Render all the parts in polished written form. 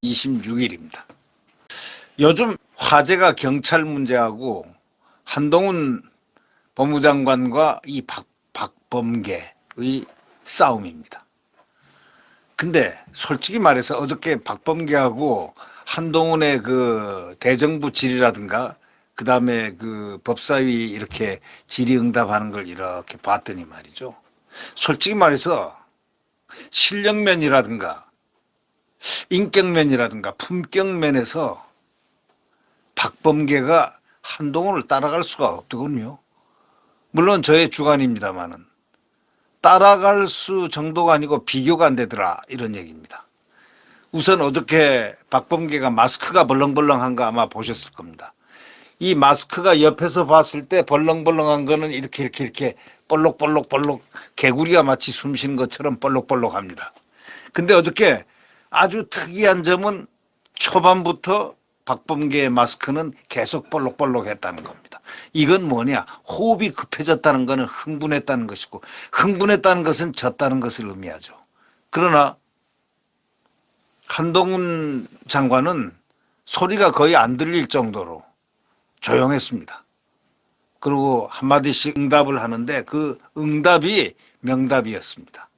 (26일입니다) 요즘 화제가 경찰 문제하고 한동훈 법무장관과 이 박범계의 싸움입니다. 근데 솔직히 말해서 어저께 박범계하고 한동훈의 그 대정부 질의라든가 그 다음에 그 법사위 이렇게 질의응답하는 걸 이렇게 봤더니 말이죠. 솔직히 말해서 실력면이라든가 인격면이라든가 품격면에서 박범계가 한동훈을 따라갈 수가 없더군요. 물론 저의 주관입니다만은 따라갈 수 정도가 아니고 비교가 안 되더라 이런 얘기입니다. 우선 어저께 박범계가 마스크가 벌렁벌렁한 거 아마 보셨을 겁니다. 이 마스크가 옆에서 봤을 때 벌렁벌렁한 거는 이렇게 볼록볼록 개구리가 마치 숨 쉬는 것처럼 볼록볼록합니다. 근데 어저께 아주 특이한 점은 초반부터 박범계의 마스크는 계속 볼록볼록했다는 겁니다. 이건 뭐냐? 호흡이 급해졌다는 것은 흥분했다는 것이고 흥분했다는 것은 졌다는 것을 의미하죠. 그러나 한동훈 장관은 소리가 거의 안 들릴 정도로 조용했습니다. 그리고 한마디씩 응답을 하는데 그 응답이 명답이었습니다.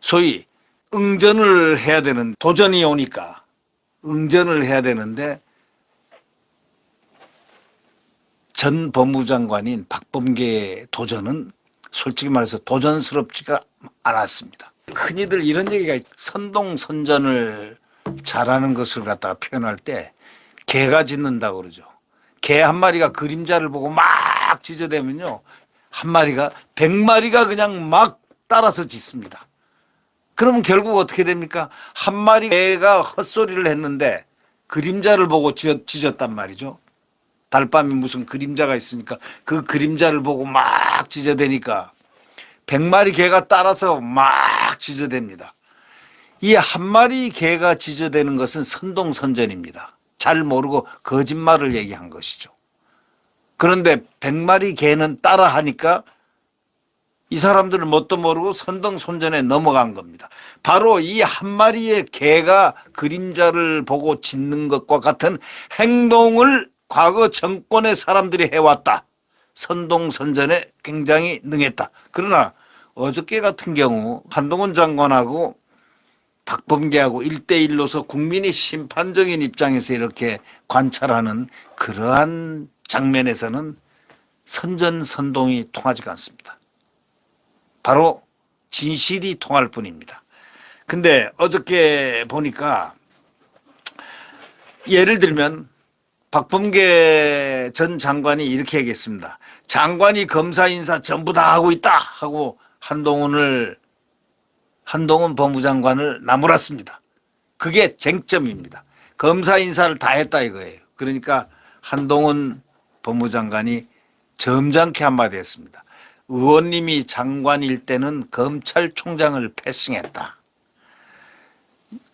소위 응전을 해야 되는 도전이 오니까 응전을 해야 되는데 전 법무장관인 박범계의 도전은 솔직히 말해서 도전스럽지가 않았습니다. 흔히들 이런 얘기가 선동선전을 잘하는 것을 갖다가 표현할 때 개가 짖는다고 그러죠. 개 한 마리가 그림자를 보고 막 짖어대면요, 한 마리가 100마리가 그냥 막 따라서 짖습니다. 그러면 결국 어떻게 됩니까? 한 마리 개가 헛소리를 했는데 그림자를 보고 짖었단 말이죠. 달밤에 무슨 그림자가 있으니까 그 그림자를 보고 막 짖어대니까 100마리 개가 따라서 막 짖어댑니다. 이 한 마리 개가 짖어대는 것은 선동선전입니다. 잘 모르고 거짓말을 얘기한 것이죠. 그런데 100마리 개는 따라하니까 이 사람들은 뭣도 모르고 선동선전에 넘어간 겁니다. 바로 이 한 마리의 개가 그림자를 보고 짖는 것과 같은 행동을 과거 정권의 사람들이 해왔다. 선동선전에 굉장히 능했다. 그러나 어저께 같은 경우 한동훈 장관하고 박범계하고 1대1로서 국민이 심판적인 입장에서 이렇게 관찰하는 그러한 장면에서는 선전선동이 통하지가 않습니다. 바로 진실이 통할 뿐입니다. 근데 어저께 보니까 예를 들면 박범계 전 장관이 이렇게 얘기했습니다. 장관이 검사 인사 전부 다 하고 있다 하고 한동훈 법무장관을 나무랐습니다. 그게 쟁점입니다. 검사 인사를 다 했다 이거예요. 그러니까 한동훈 법무장관이 점잖게 한마디 했습니다. 의원님이 장관일 때는 검찰총장을 패싱했다.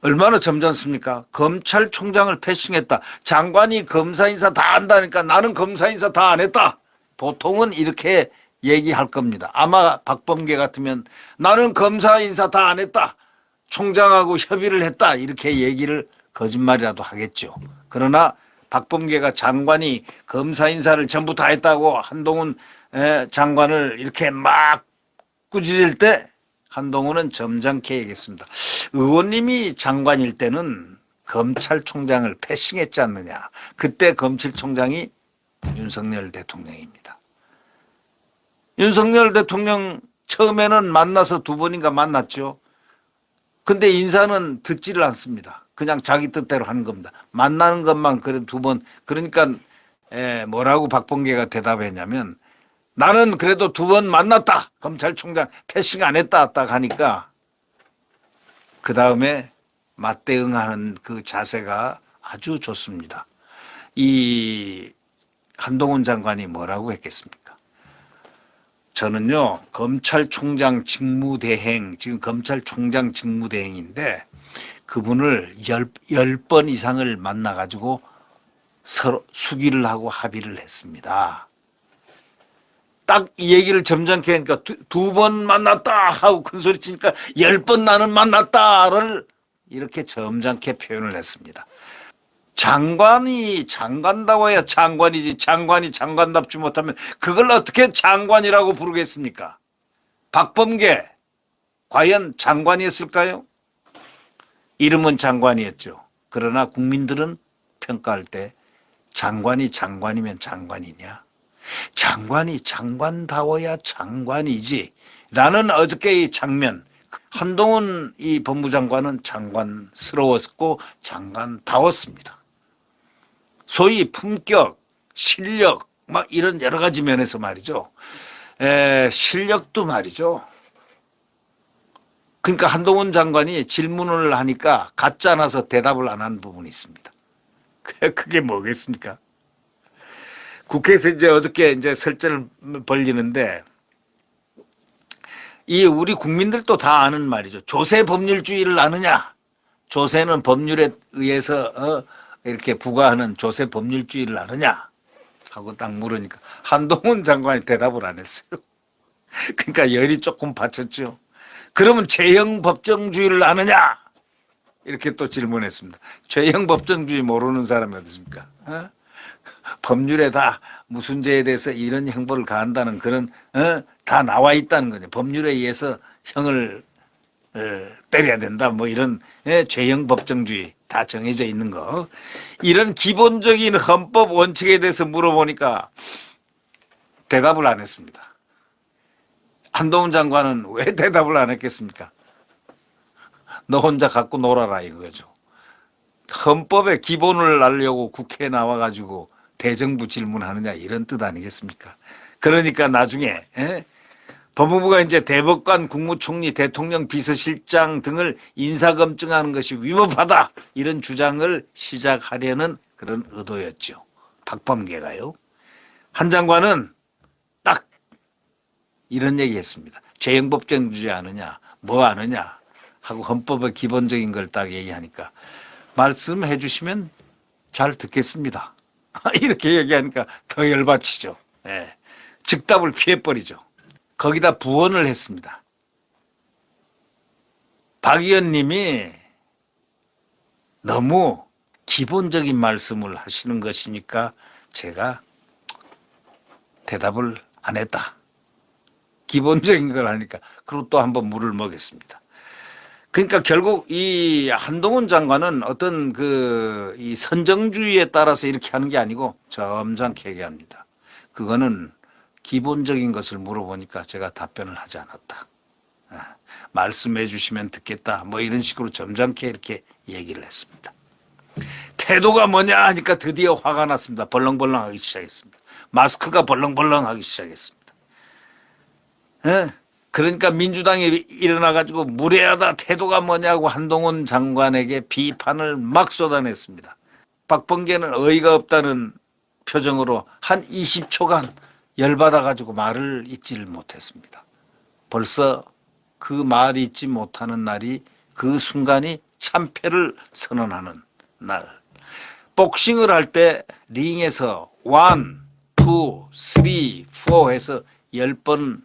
얼마나 점잖습니까? 검찰총장을 패싱했다. 장관이 검사 인사 다 한다니까 나는 검사 인사 다 안 했다. 보통은 이렇게 얘기할 겁니다. 아마 박범계 같으면 나는 검사 인사 다 안 했다. 총장하고 협의를 했다. 이렇게 얘기를 거짓말이라도 하겠죠. 그러나 박범계가 장관이 검사 인사를 전부 다 했다고 한동훈 장관을 이렇게 막 꾸짖을 때 한동훈은 점잖게 얘기했습니다. 의원님이 장관일 때는 검찰총장을 패싱했지 않느냐. 그때 검찰총장이 윤석열 대통령입니다. 윤석열 대통령 처음에는 만나서 2번인가 만났죠. 근데 인사는 듣지를 않습니다. 그냥 자기 뜻대로 하는 겁니다. 만나는 것만 그래도 2번. 그러니까 뭐라고 박범계가 대답했냐면 나는 그래도 2번 만났다. 검찰총장 패싱 안 했다. 딱 하니까 그 다음에 맞대응하는 그 자세가 아주 좋습니다. 이 한동훈 장관이 뭐라고 했겠습니까? 저는요, 검찰총장 직무대행, 지금 검찰총장 직무대행인데 그분을 10번 이상을 만나가지고 서로 수기를 하고 합의를 했습니다. 딱 이 얘기를 점잖게 하니까 두 번 만났다 하고 큰 소리 치니까 10번 나는 만났다를 이렇게 점잖게 표현을 했습니다. 장관이 장관다워야 장관이지, 장관이 장관답지 못하면 그걸 어떻게 장관이라고 부르겠습니까? 박범계 과연 장관이었을까요? 이름은 장관이었죠. 그러나 국민들은 평가할 때 장관이 장관이면 장관이냐, 장관이 장관다워야 장관이지 라는 어저께의 장면, 한동훈 이 법무장관은 장관스러웠고 장관다웠습니다. 소위 품격, 실력 막 이런 여러 가지 면에서 말이죠. 실력도 말이죠. 그러니까 한동훈 장관이 질문을 하니까 가짜 나서 대답을 안 한 부분이 있습니다. 그게 뭐겠습니까? 국회에서 이제 어저께 이제 설전을 벌리는데 이 우리 국민들도 다 아는 말이죠. 조세 법률주의를 아느냐? 조세는 법률에 의해서 이렇게 부과하는 조세 법률주의를 아느냐? 하고 딱 물으니까 한동훈 장관이 대답을 안 했어요. 그러니까 열이 조금 받쳤죠. 그러면 죄형 법정주의를 아느냐? 이렇게 또 질문했습니다. 죄형 법정주의 모르는 사람이 어디 있습니까? 법률에 다 무슨 죄에 대해서 이런 형벌을 가한다는 그런 다 나와 있다는 거죠. 법률에 의해서 형을 때려야 된다 뭐 이런 죄형 법정주의 다 정해져 있는 거. 이런 기본적인 헌법 원칙에 대해서 물어보니까 대답을 안 했습니다. 한동훈 장관은 왜 대답을 안 했겠습니까? 너 혼자 갖고 놀아라 이거죠. 헌법의 기본을 알려고 국회에 나와가지고 대정부 질문하느냐 이런 뜻 아니겠습니까? 그러니까 나중에 법무부가 이제 대법관, 국무총리, 대통령 비서실장 등을 인사검증하는 것이 위법하다 이런 주장을 시작하려는 그런 의도였죠. 박범계가요. 한 장관은 딱 이런 얘기했습니다. 죄형법정주의 아느냐 뭐 아느냐 하고 헌법의 기본적인 걸 딱 얘기하니까 말씀해 주시면 잘 듣겠습니다. 이렇게 얘기하니까 더 열받치죠. 네. 즉답을 피해버리죠. 거기다 부언을 했습니다. 박 의원님이 너무 기본적인 말씀을 하시는 것이니까 제가 대답을 안 했다. 기본적인 걸 하니까 그리고 또 한번 물을 먹였습니다. 그러니까 결국 이 한동훈 장관은 어떤 이 선정주의에 따라서 이렇게 하는 게 아니고 점잖게 얘기합니다. 그거는 기본적인 것을 물어보니까 제가 답변을 하지 않았다. 말씀해 주시면 듣겠다. 뭐 이런 식으로 점잖게 이렇게 얘기를 했습니다. 태도가 뭐냐 하니까 드디어 화가 났습니다. 벌렁벌렁 하기 시작했습니다. 마스크가 벌렁벌렁 하기 시작했습니다. 그러니까 민주당이 일어나가지고 무례하다 태도가 뭐냐고 한동훈 장관에게 비판을 막 쏟아냈습니다. 박범계는 어이가 없다는 표정으로 한 20초간 열받아가지고 말을 잇지를 못했습니다. 벌써 그 말 잇지 못하는 날이 그 순간이 참패를 선언하는 날. 복싱을 할 때 링에서 1, 2, 3, 4 해서 10번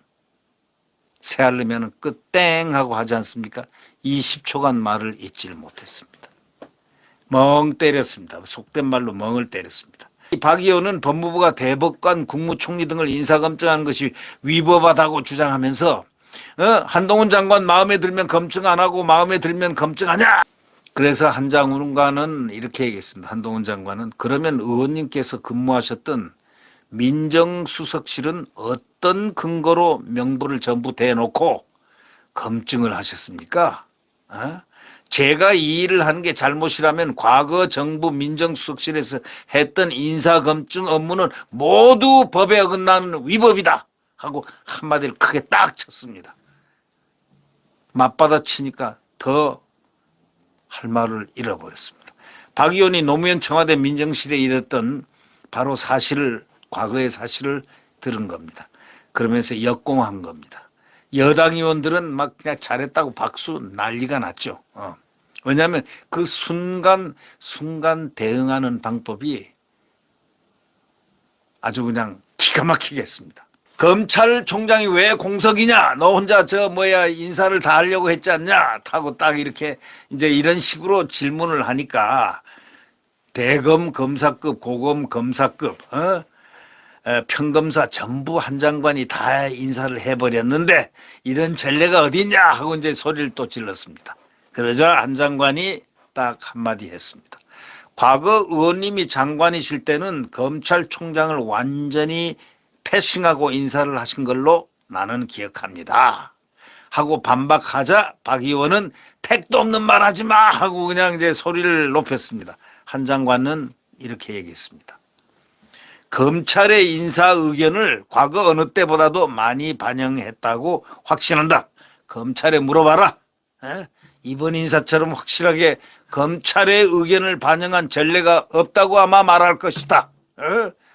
세하려면 끝 땡 하고 하지 않습니까? 20초간 말을 잇지를 못했습니다. 멍 때렸습니다. 속된 말로 멍을 때렸습니다. 박 의원은 법무부가 대법관, 국무총리 등을 인사검증하는 것이 위법하다고 주장하면서 한동훈 장관 마음에 들면 검증 안 하고 마음에 들면 검증하냐? 그래서 한 장관은 이렇게 얘기했습니다. 한동훈 장관은 그러면 의원님께서 근무하셨던 민정수석실은 어떤 근거로 명부를 전부 대놓고 검증을 하셨습니까? 제가 이 일을 하는 게 잘못이라면 과거 정부 민정수석실에서 했던 인사검증 업무는 모두 법에 어긋나는 위법이다 하고 한마디를 크게 딱 쳤습니다. 맞받아 치니까 더 할 말을 잃어버렸습니다. 박 의원이 노무현 청와대 민정실에 일했던 바로 과거의 사실을 들은 겁니다. 그러면서 역공한 겁니다. 여당 의원들은 막 그냥 잘했다고 박수 난리가 났죠. 왜냐하면 그 순간 대응하는 방법이 아주 그냥 기가 막히게 했습니다. 검찰총장이 왜 공석이냐? 너 혼자 저 뭐야 인사를 다 하려고 했지 않냐? 하고 딱 이렇게 이제 이런 식으로 질문을 하니까 대검 검사급, 고검 검사급, 평검사 전부 한 장관이 다 인사를 해버렸는데 이런 전례가 어디 있냐 하고 이제 소리를 또 질렀습니다. 그러자 한 장관이 딱 한마디 했습니다. 과거 의원님이 장관이실 때는 검찰총장을 완전히 패싱하고 인사를 하신 걸로 나는 기억합니다. 하고 반박하자 박 의원은 택도 없는 말 하지 마 하고 그냥 이제 소리를 높였습니다. 한 장관은 이렇게 얘기했습니다. 검찰의 인사 의견을 과거 어느 때보다도 많이 반영했다고 확신한다. 검찰에 물어봐라. 이번 인사처럼 확실하게 검찰의 의견을 반영한 전례가 없다고 아마 말할 것이다.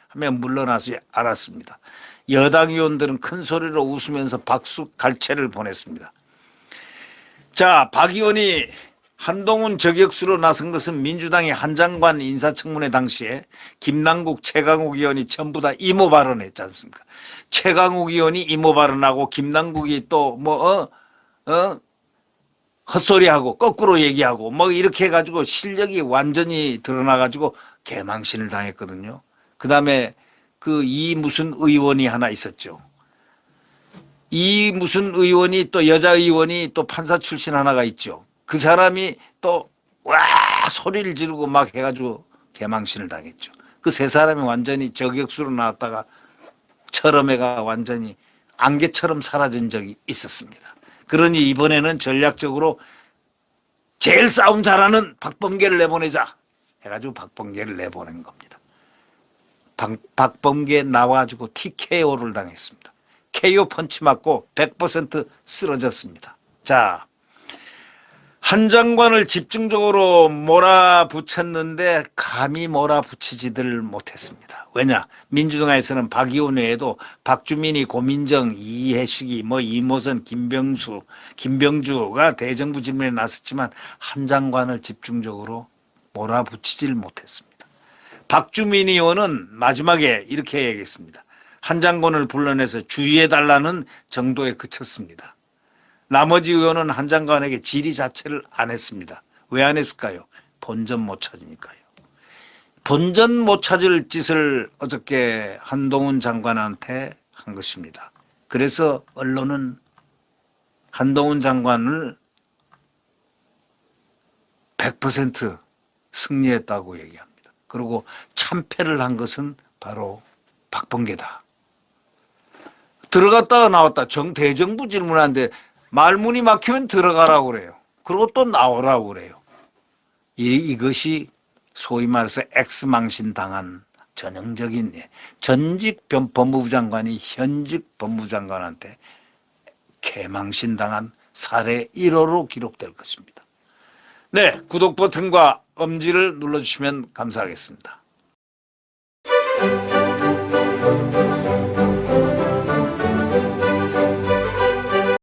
하며 물러나서 알았습니다. 여당 의원들은 큰 소리로 웃으면서 박수 갈채를 보냈습니다. 자, 박 의원이 한동훈 저격수로 나선 것은 민주당의 한 장관 인사청문회 당시에 김남국, 최강욱 의원이 전부 다 이모 발언했지 않습니까? 최강욱 의원이 이모 발언하고 김남국이 또 헛소리하고 거꾸로 얘기하고 뭐 이렇게 해가지고 실력이 완전히 드러나가지고 개망신을 당했거든요. 그 다음에 그 이 무슨 의원이 하나 있었죠. 이 무슨 의원이 또 여자 의원이 또 판사 출신 하나가 있죠. 그 사람이 또 와 소리를 지르고 막 해가지고 개망신을 당했죠. 그 세 사람이 완전히 저격수로 나왔다가 철험해가 완전히 안개처럼 사라진 적이 있었습니다. 그러니 이번에는 전략적으로 제일 싸움 잘하는 박범계를 내보내자 해가지고 박범계를 내보낸 겁니다. 박범계 나와가지고 TKO를 당했습니다. KO 펀치 맞고 100% 쓰러졌습니다. 자, 한 장관을 집중적으로 몰아붙였는데 감히 몰아붙이지들 못했습니다. 왜냐? 민주당에서는 박 의원 외에도 박주민이, 고민정, 이해식이, 이모선, 김병주가 대정부 질문에 나섰지만 한 장관을 집중적으로 몰아붙이질 못했습니다. 박주민 의원은 마지막에 이렇게 얘기했습니다. 한 장관을 불러내서 주의해달라는 정도에 그쳤습니다. 나머지 의원은 한 장관에게 질의 자체를 안 했습니다. 왜 안 했을까요? 본전 못 찾으니까요. 본전 못 찾을 짓을 어저께 한동훈 장관한테 한 것입니다. 그래서 언론은 한동훈 장관을 100% 승리했다고 얘기합니다. 그리고 참패를 한 것은 바로 박범계다. 들어갔다가 나왔다. 대정부 질문하는데 말문이 막히면 들어가라고 그래요. 그리고 또 나오라고 그래요. 이것이 소위 말해서 X망신 당한 전형적인 전직 법무부 장관이 현직 법무부 장관한테 개망신 당한 사례 1호로 기록될 것입니다. 네, 구독 버튼과 엄지를 눌러주시면 감사하겠습니다.